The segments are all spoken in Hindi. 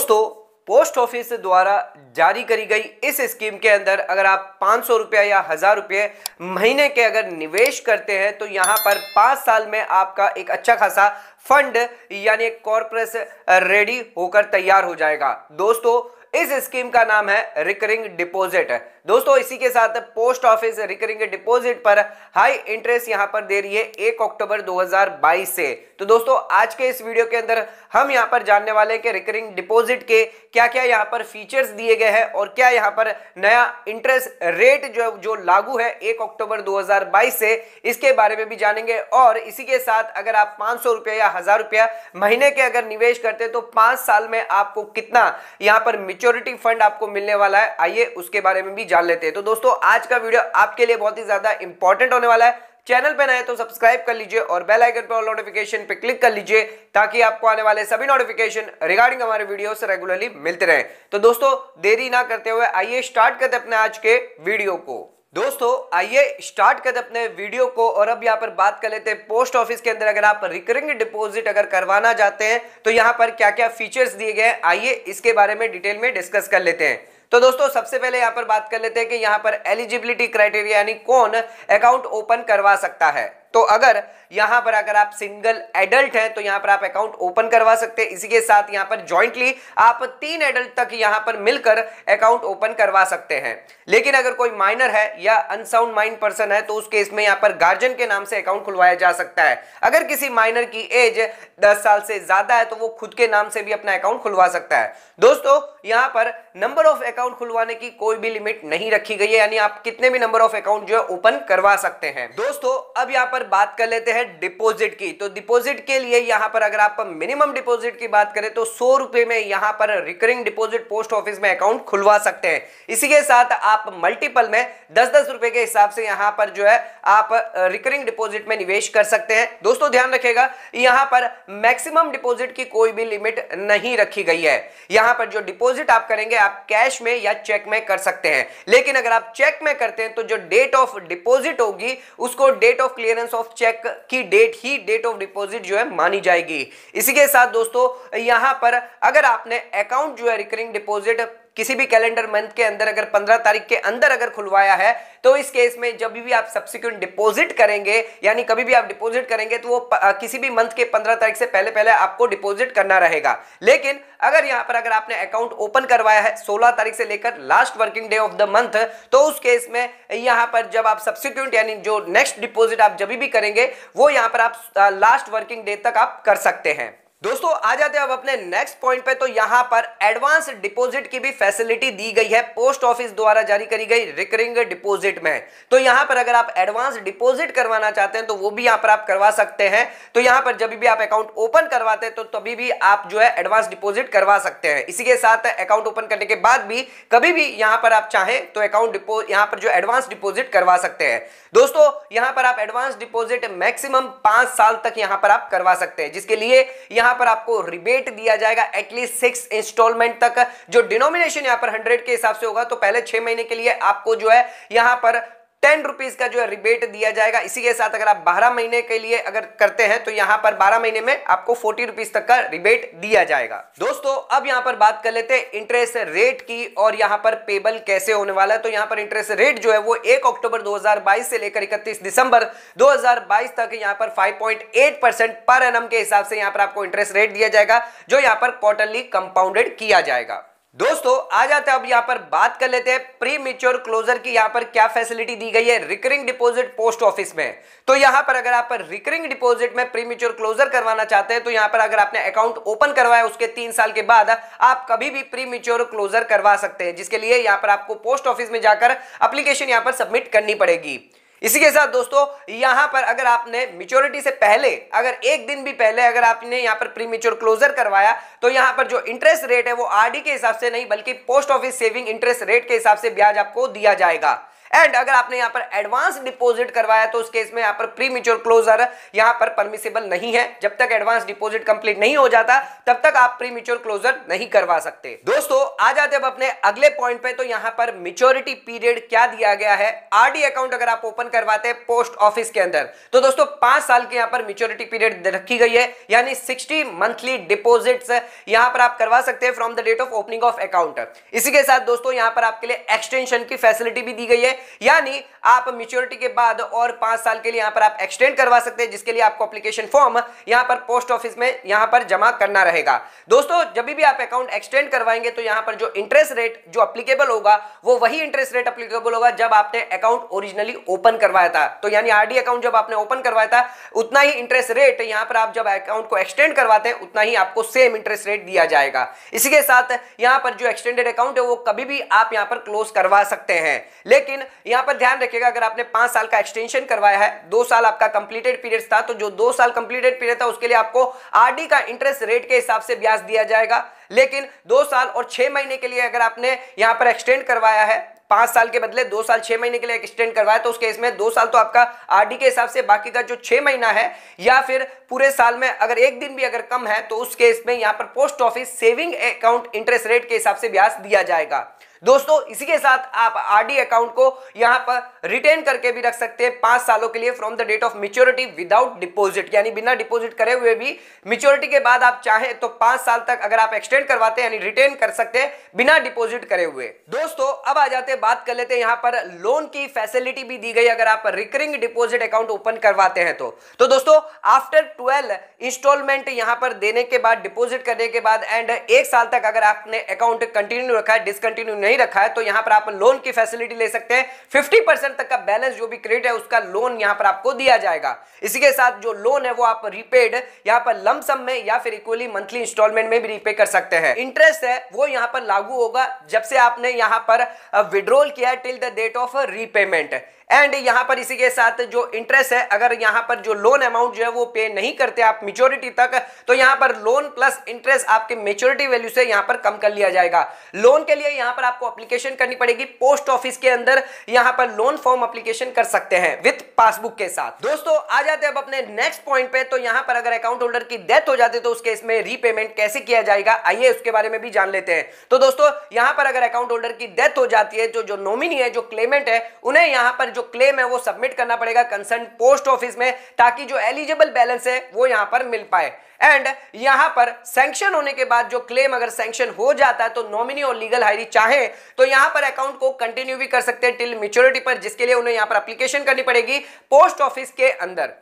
दोस्तों, पोस्ट ऑफिस द्वारा जारी करी गई इस स्कीम के अंदर अगर आप 500 रुपया या 1000 रुपये महीने के अगर निवेश करते हैं तो यहां पर 5 साल में आपका एक अच्छा खासा फंड यानी एक कॉर्पस रेडी होकर तैयार हो जाएगा। दोस्तों, इस स्कीम का नाम है रिकरिंग डिपॉजिट। दोस्तों, इसी के साथ पोस्ट ऑफिस रिकरिंग डिपॉजिट पर हाई इंटरेस्ट यहां पर दे रही है 1 अक्टूबर 2022 से। तो दोस्तों, आज के इस वीडियो के अंदर हम यहां पर जानने वाले हैं कि रिकरिंग डिपॉजिट के क्या क्या यहां पर फीचर्स दिए गए हैं और क्या यहां पर नया इंटरेस्ट रेट जो लागू है 1 अक्टूबर 2022 से, इसके बारे में भी जानेंगे। और इसी के साथ अगर आप 500 रुपया या 1000 रुपया महीने के अगर निवेश करते हैं तो 5 साल में आपको कितना यहां पर मैच्योरिटी फंड आपको मिलने वाला है, आइए उसके बारे में भी जान लेते हैं। तो दोस्तों, आज का वीडियो आपके लिए बहुत ही ज्यादा इंपॉर्टेंट होने वाला है। चैनल पे नए तो सब्सक्राइब कर लीजिए और बेल आइकन पर नोटिफिकेशन पे क्लिक कर लीजिए ताकि आपको आने वाले सभी नोटिफिकेशन रिगार्डिंग हमारे वीडियोस रेगुलरली मिलते रहे। तो दोस्तों, देरी ना करते हुए आइए स्टार्ट करते अपने आज के वीडियो को। दोस्तों, आइए स्टार्ट करते अपने वीडियो को और अब यहाँ पर बात कर लेते हैं पोस्ट ऑफिस के अंदर अगर आप रिकरिंग डिपॉजिट अगर करवाना चाहते हैं तो यहाँ पर क्या क्या फीचर्स दिए गए हैं, आइए इसके बारे में डिटेल में डिस्कस कर लेते हैं। तो दोस्तों, सबसे पहले यहाँ पर बात कर लेते हैं कि यहाँ पर एलिजिबिलिटी क्राइटेरिया यानी कौन अकाउंट ओपन करवा सकता है। तो अगर यहां पर अगर आप सिंगल एडल्ट हैं तो यहां पर आप अकाउंट ओपन करवा सकते हैं। इसी के साथ यहां पर जॉइंटली आप 3 एडल्ट तक यहां पर मिलकर अकाउंट ओपन करवा सकते हैं। लेकिन अगर कोई माइनर है या अनसाउंड माइंड पर्सन है तो उस केस में यहां पर गार्जियन के नाम से अकाउंट खुलवाया जा सकता है। अगर किसी माइनर की एज 10 साल से ज्यादा है तो वो खुद के नाम से भी अपना अकाउंट खुलवा सकता है। दोस्तों, यहां पर नंबर ऑफ अकाउंट खुलवाने की कोई भी लिमिट नहीं रखी गई है, यानी आप कितने भी नंबर ऑफ अकाउंट जो है ओपन करवा सकते हैं। दोस्तों, अब यहां पर बात कर लेते हैं डिपॉजिट की। तो डिपॉजिट के लिए यहां पर अगर आप मिनिमम डिपॉजिट की बात करें तो 100 रुपए में यहां पर रिकरिंग डिपॉजिट पोस्ट ऑफिस में अकाउंट खुलवा सकते हैं। इसी के साथ आप मल्टीपल में 10-10 रुपए के हिसाब से यहां पर जो है आप रिकरिंग डिपॉजिट में निवेश कर सकते हैं। दोस्तों, ध्यान रखिएगा, यहां पर मैक्सिमम डिपॉजिट की कोई भी लिमिट नहीं रखी गई है। यहां पर जो डिपॉजिट आप करेंगे आप कैश में या चेक में कर सकते हैं। लेकिन अगर आप चेक में करते हैं तो जो डेट ऑफ डिपॉजिट होगी उसको date of clearance of cheque की डेट ही डेट ऑफ डिपॉजिट जो है मानी जाएगी। इसी के साथ दोस्तों, यहां पर अगर आपने अकाउंट जो है रिकरिंग डिपॉजिट किसी भी कैलेंडर मंथ के अंदर अगर 15 तारीख के अंदर अगर खुलवाया है तो इस केस में जब भी आप सब्सिक्वेंट डिपॉजिट करेंगे यानी कभी भी आप डिपॉजिट करेंगे तो वो किसी भी मंथ के 15 तारीख से पहले पहले आपको डिपॉजिट करना रहेगा। लेकिन अगर यहां पर अगर आपने अकाउंट ओपन करवाया है 16 तारीख से लेकर last working day of the month तो उस केस में यहां पर जब आप सब्सिक्वेंट यानी जो नेक्स्ट डिपॉजिट आप जब भी करेंगे वो यहां पर आप लास्ट वर्किंग डे तक आप कर सकते हैं। दोस्तों, आ जाते हैं अब अपने नेक्स्ट पॉइंट पे। तो यहां पर एडवांस डिपॉजिट की भी फैसिलिटी दी गई है पोस्ट ऑफिस द्वारा जारी करी गई रिकरिंग डिपॉजिट में। तो यहां पर अगर आप एडवांस डिपॉजिट करवाना चाहते हैं तो वो भी यहां पर आप करवा सकते हैं। तो यहां पर जब भी आप अकाउंट ओपन करवाते हैं तो तभी भी आप जो है एडवांस डिपॉजिट करवा सकते हैं। इसी के साथ अकाउंट ओपन करने के बाद भी कभी भी यहां पर आप चाहें तो अकाउंट यहां पर जो एडवांस डिपॉजिट करवा सकते हैं। दोस्तों, यहां पर आप एडवांस डिपॉजिट मैक्सिमम 5 साल तक यहां पर आप करवा सकते हैं, जिसके लिए यहां पर आपको रिबेट दिया जाएगा एटलीस्ट 6 इंस्टॉलमेंट तक। जो डिनोमिनेशन यहां पर 100 के हिसाब से होगा तो पहले 6 महीने के लिए आपको जो है यहां पर 10 रुपीज का जो है रिबेट दिया जाएगा। इसी के साथ अगर आप 12 महीने के लिए अगर करते हैं तो यहां पर 12 महीने में आपको 40 रुपीज तक का रिबेट दिया जाएगा। दोस्तों, अब यहां पर बात कर लेते हैं इंटरेस्ट रेट की और यहां पर पेबल कैसे होने वाला है। तो यहां पर इंटरेस्ट रेट जो है वो 1 अक्टूबर 2022 से लेकर 31 दिसंबर 2022 तक यहां पर 5.8% पर एनम के हिसाब से यहां पर आपको इंटरेस्ट रेट दिया जाएगा, जो यहां पर क्वार्टरली कंपाउंडेड किया जाएगा। दोस्तों, आ जाते हैं अब यहां पर बात कर लेते हैं प्री मैच्योर क्लोजर की यहां पर क्या फैसिलिटी दी गई है रिकरिंग डिपॉजिट पोस्ट ऑफिस में। तो यहां पर अगर आप रिकरिंग डिपॉजिट में प्री मैच्योर क्लोजर करवाना चाहते हैं तो यहां पर अगर आपने अकाउंट ओपन करवाया उसके 3 साल के बाद आप कभी भी प्री मैच्योर क्लोजर करवा सकते हैं, जिसके लिए यहां पर आपको पोस्ट ऑफिस में जाकर एप्लीकेशन यहां पर सबमिट करनी पड़ेगी। इसी के साथ दोस्तों, यहां पर अगर आपने मैच्योरिटी से पहले अगर एक दिन भी पहले अगर आपने यहां पर प्री मैच्योर क्लोजर करवाया तो यहां पर जो इंटरेस्ट रेट है वो आरडी के हिसाब से नहीं बल्कि post office saving interest rate के हिसाब से ब्याज आपको दिया जाएगा। एंड अगर आपने यहाँ पर एडवांस डिपॉजिट करवाया तो उस केस में यहाँ पर प्री मैच्योर क्लोजर यहाँ पर परमिसिबल नहीं है। जब तक एडवांस डिपॉजिट कंप्लीट नहीं हो जाता तब तक आप प्री मैच्योर क्लोजर नहीं करवा सकते। दोस्तों आ जाते अब अपने अगले पॉइंट पे, तो यहाँ पर मैच्योरिटी पीरियड क्या दिया गया है। आरडी अकाउंट अगर आप ओपन करवाते हैं पोस्ट ऑफिस के अंदर तो दोस्तों 5 साल की यहाँ पर मैच्योरिटी पीरियड रखी गई है, यानी 60 मंथली डिपॉजिट्स यहाँ पर आप करवा सकते हैं from the date of opening of account. इसी के साथ दोस्तों यहाँ पर आपके लिए एक्सटेंशन की फैसिलिटी भी दी गई है, यानी आप मैच्योरिटी के बाद और 5 साल के लिए यहाँ पर आप एक्सटेंड करवा सकते हैं, जिसके लिए आपको एप्लीकेशन फॉर्म यहाँ पर पोस्ट ऑफिस में यहाँ पर जमा करना रहेगा। दोस्तों जब भी आप अकाउंट एक्सटेंड करवाएंगे तो यहाँ पर जो इंटरेस्ट रेट जो एप्लीकेबल होगा वो वही इंटरेस्ट रेट एप्लीकेबल होगा जब आपने अकाउंट ओरिजिनली ओपन करवाया था। तो यानी आरडी अकाउंट जब आपने ओपन करवाया था उतना ही इंटरेस्ट रेट यहाँ पर आप जब अकाउंट को एक्सटेंड करवाते हैं उतना ही आपको सेम इंटरेस्ट रेट दिया जाएगा। इसी के साथ यहाँ पर जो एक्सटेंडेड अकाउंट है वो कभी भी आप यहाँ पर क्लोज करवा सकते हैं, लेकिन यहाँ पर ध्यान रखिएगा अगर आपने 5 साल का एक्सटेंशन करवाया है, 2 साल आपका कंप्लीटेड पीरियड था, तो जो 2 साल कंप्लीटेड पीरियड था उसके लिए आपको आरडी का इंटरेस्ट रेट के हिसाब से ब्याज दिया जाएगा। लेकिन 2 साल और 6 महीने के लिए अगर आपने यहाँ पर एक्सटेंड करवाया है, 5 साल के बदले 2 साल 6 महीने के लिए एक्सटेंड करवाया, तो उस केस में 2 साल तो आपका आरडी के हिसाब से, बाकी का जो 6 महीना है या फिर पूरे साल में अगर एक दिन भी अगर कम है तो उस केस में यहाँ पर post office saving account interest rate के हिसाब से ब्याज दिया जाएगा। दोस्तों इसी के साथ आप आरडी अकाउंट को यहां पर रिटेन करके भी रख सकते हैं 5 सालों के लिए from the date of maturity without deposit, यानी बिना डिपॉजिट करे हुए भी मैच्योरिटी के बाद आप चाहें तो 5 साल तक अगर आप एक्सटेंड करवाते हैं यानी रिटेन कर सकते हैं बिना डिपॉजिट करे हुए। दोस्तों अब आ जाते हैं, बात कर लेते हैं यहां पर लोन की फैसिलिटी भी दी गई अगर आप रिकरिंग डिपॉजिट अकाउंट ओपन करवाते हैं तो दोस्तों आफ्टर 12 इंस्टॉलमेंट यहां पर देने के बाद, डिपॉजिट करने के बाद एंड 1 साल तक अगर आपने अकाउंट कंटिन्यू रखा है, डिसकंटिन्यू नहीं रखा है, तो यहां पर आप लोन की फैसिलिटी ले सकते हैं। 50% तक का बैलेंस जो भी क्रेडिट है उसका लोन यहां पर आपको दिया जाएगा। इसी के साथ जो लोन है वो आप रीपेड यहां पर लंप सम में या फिर इक्वली मंथली इंस्टॉलमेंट में भी रीपे कर सकते हैं। इंटरेस्ट है वो यहां पर लागू होगा जब से आपने यहां पर विड्रॉल किया है till the date of repayment. And यहां पर इसी के साथ जो इंटरेस्ट है, अगर यहां पर जो लोन अमाउंट जो है वो पे नहीं करते आप मैच्योरिटी तक, तो यहां पर लोन प्लस इंटरेस्ट आपके मैच्योरिटी वैल्यू से यहां पर कम कर लिया जाएगा। लोन के लिए यहां पर आपको एप्लीकेशन करनी पड़ेगी पोस्ट ऑफिस के अंदर, यहां पर लोन फॉर्म एप्लीकेशन कर सकते हैं विद पासबुक के साथ। दोस्तों आ जाते हैं अब अपने नेक्स्ट पॉइंट पे, तो यहां पर अगर अकाउंट होल्डर की डेथ हो जाती है तो उस केस में रीपेमेंट कैसे किया जाएगा, आइए उसके बारे में भी जान लेते हैं। तो दोस्तों यहां पर अगर अकाउंट होल्डर की डेथ हो जाती है, जो नॉमिनी है, जो क्लेमेंट है, उन्हें यहां पर जो क्लेम है वो सबमिट करना पड़ेगा कंसर्न पोस्ट ऑफिस में, ताकि जो एलिजिबल बैलेंस है वो यहां पर मिल पाए। एंड यहां पर सैंक्शन होने के बाद जो क्लेम अगर सैंक्शन हो जाता है तो नॉमिनी और लीगल हायरी चाहे तो यहां पर अकाउंट को कंटिन्यू भी कर सकते हैं टिल मैच्योरिटी पर, जिसके लिए उन्हें यहां पर एप्लीकेशन करनी पड़ेगी पोस्ट ऑफिस के अंदर।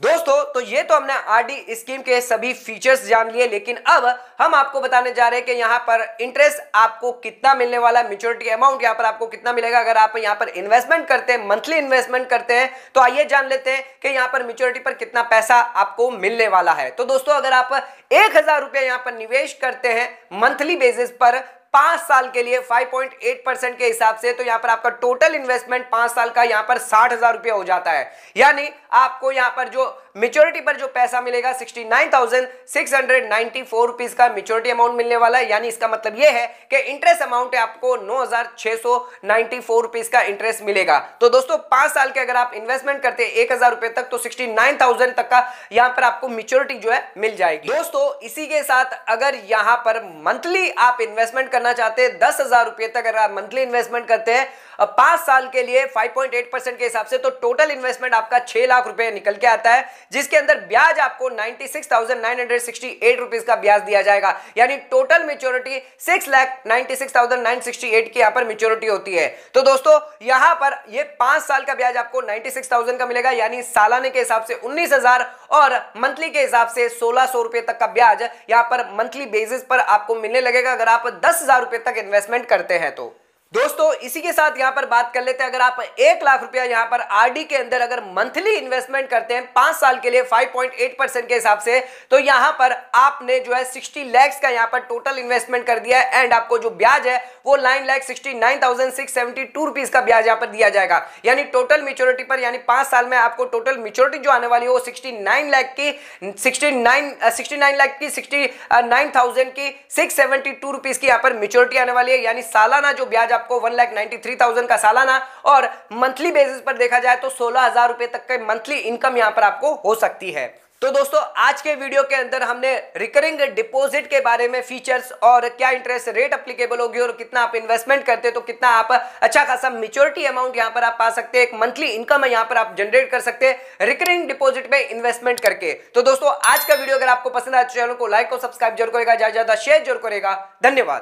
दोस्तों तो ये तो हमने आरडी स्कीम के सभी फीचर्स जान लिए, लेकिन अब हम आपको बताने जा रहे हैं कि यहाँ पर इंटरेस्ट आपको कितना मिलने वाला है, मैच्योरिटी अमाउंट यहाँ पर आपको कितना मिलेगा अगर आप यहाँ पर इन्वेस्टमेंट करते हैं, मंथली इन्वेस्टमेंट करते हैं। तो आइए जान लेते हैं कि यहाँ पर मैच्योरिटी पर कितना पैसा आपको मिलने वाला है। तो दोस्तों अगर आप 1000 रुपया यहाँ पर निवेश करते हैं मंथली बेसिस पर 5 साल के लिए 5.8% के हिसाब से, तो यहां पर आपका टोटल इन्वेस्टमेंट 5 साल का यहां पर 60,000 रुपया हो जाता है। यानी आपको यहां पर जो मैच्योरिटी पर जो पैसा मिलेगा 69,694 रुपीस का मैच्योरिटी अमाउंट मिलने वाला है। यानी इसका मतलब यह है कि इंटरेस्ट अमाउंट है आपको 9,694 रुपीस का इंटरेस्ट मिलेगा। तो दोस्तों 5 साल के अगर आप इन्वेस्टमेंट करते हैं 1,000 रुपए तक, तो 69,000 तक का यहां पर आपको मैच्योरिटी जो है मिल जाएगी। दोस्तों इसी के साथ अगर यहां पर मंथली आप इन्वेस्टमेंट करना चाहते हैं 10,000 रुपए तक अगर आप मंथली इन्वेस्टमेंट करते हैं 5 साल के लिए 5.8% के हिसाब से, तो टोटल इन्वेस्टमेंट आपका 6 लाख रुपए निकल के आता है, जिसके अंदर ब्याज आपको 96,968 रुपीस का ब्याज दिया जाएगा। यानी टोटल मैच्योरिटी 6,96,968 की यहां पर मैच्योरिटी होती है। तो दोस्तों यहां पर ये 5 साल का ब्याज आपको 96,000 का मिलेगा, यानी सालाने के हिसाब से 19,000 और मंथली के हिसाब से 1,600 रुपए तक का ब्याज यहां पर मंथली बेसिस पर आपको मिलने लगेगा अगर आप 10,000 रुपए तक इन्वेस्टमेंट करते हैं तो। दोस्तों इसी के साथ यहां पर बात कर लेते हैं, अगर आप 1 लाख रुपया यहां पर आरडी के अंदर अगर मंथली इन्वेस्टमेंट करते हैं 5 साल के लिए 5.8% के हिसाब से, तो यहां पर आपने जो है 60 लाख का यहां पर टोटल इन्वेस्टमेंट कर दिया है एंड आपको जो ब्याज है वो 9,69,672 रुपीस का ब्याज यहां पर दिया जाएगा। यानी टोटल मैच्योरिटी पर, यानी 5 साल में आपको टोटल मैच्योरिटी जो आने वाली है वो 69 लाख की 69,000 की 672 रुपीस की यहां पर मैच्योरिटी आने वाली है। यानी सालाना जो ब्याज आपको 1,93,000 का सालाना और मंथली बेसिस पर देखा जाए तो 16,000 रुपए तक के मंथली इनकम यहां पर आपको हो सकती है। तो दोस्तों आज के वीडियो के अंदर हमने रिकरिंग डिपॉजिट के बारे में फीचर्स और क्या इंटरेस्ट रेट एप्लीकेबल होगी और कितना आप इन्वेस्टमेंट करते तो कितना आप अच्छा खासा मैच्योरिटी अमाउंट यहां पर आप पा सकते हैं, एक मंथली इनकम है यहां पर आप जनरेट कर सकते हैं रिकरिंग डिपॉजिट में इन्वेस्टमेंट करके। तो दोस्तों आज का वीडियो अगर आपको पसंद आया तो चैनल को लाइक और सब्सक्राइब जरूर करेगा, ज्यादा ज्यादा शेयर जरूर करेगा। धन्यवाद।